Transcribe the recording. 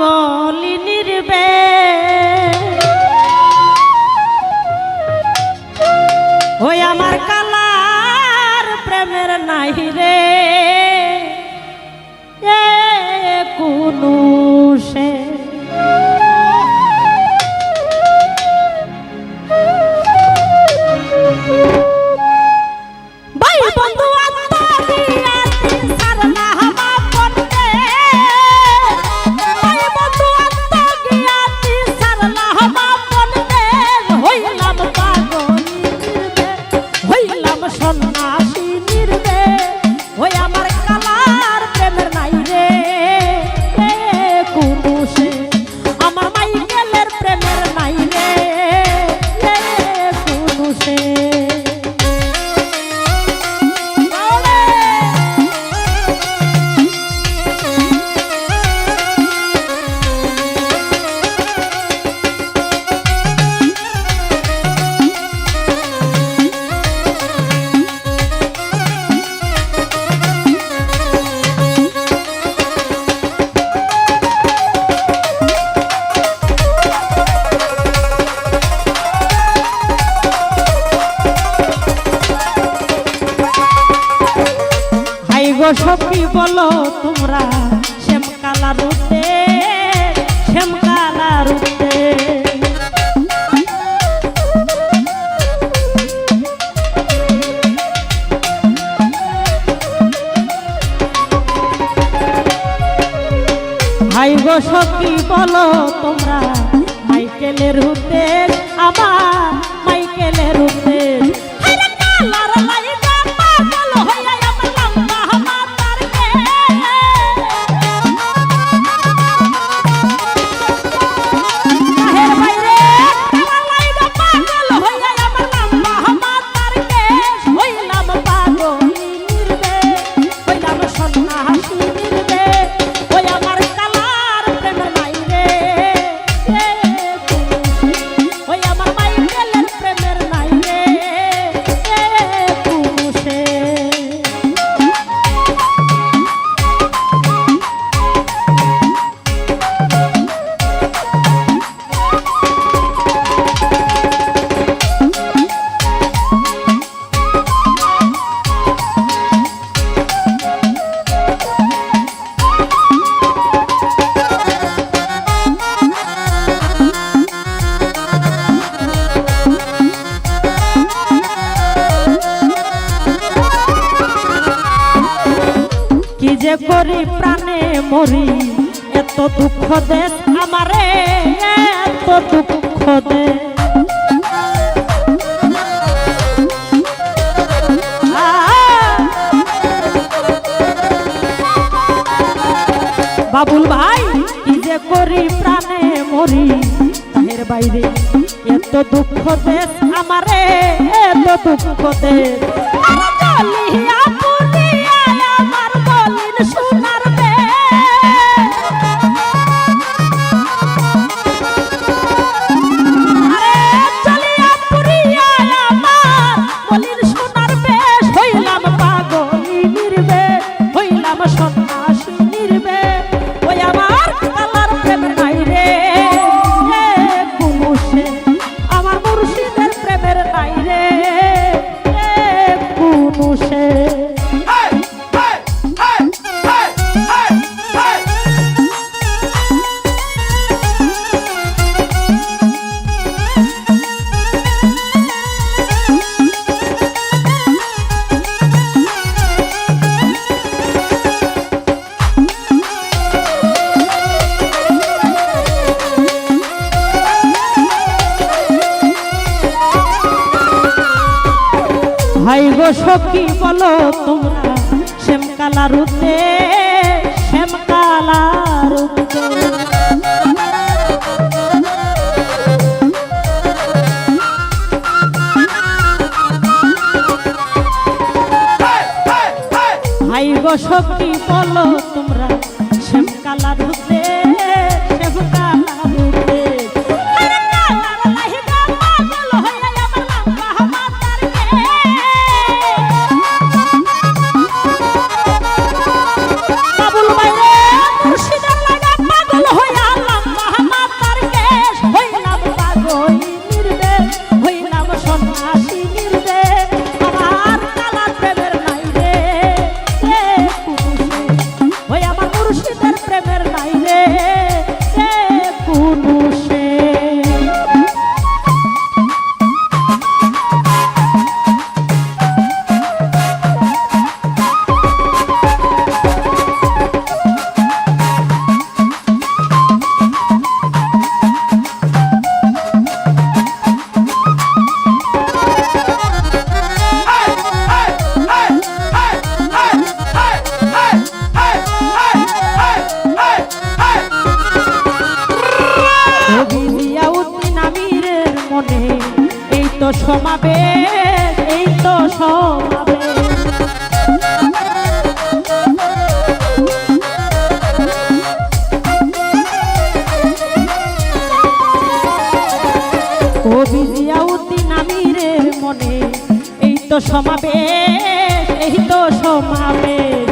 পাগলিনীর বে ওই আমার কালার প্রেমের নাই রে কোনো সে সখী বলো তোমরা শ্যামকালা রূপে হাই গো সখী বলো তোমরা মাইকেলের রূপে আমার মাইকেলের রূপে যে করি প্রাণে মরি এত দুঃখ দে আমারে এত দুঃখ দে বাবুল ভাই কি যে করি প্রাণে মরি তাহের বাইরে এত দুঃখ দে আমারে এত দুঃখ দে সোনার বে আরে চলিয়া পুরিয়া আমার বলির সোনার বে হইলাম পাগলিনীর বে হইলাম সন্ন্যাসিনীর বে ওই আমার কালার প্রেম নাই রে কোনো সে আমার মুর্শিদের প্রেমের নাই রে কোনো সে হাই গো সখী বলো তোমরা শ্যামকালা রূপে হাই গো সখী বলো তোমরা শ্যামকালা রূপে তো সমাবেশ, এই তো সমাবেশ। কবি জিয়াউদ্দিন আমিরের মনে এই তো সমাবেশ, এই তো সমাবেশ।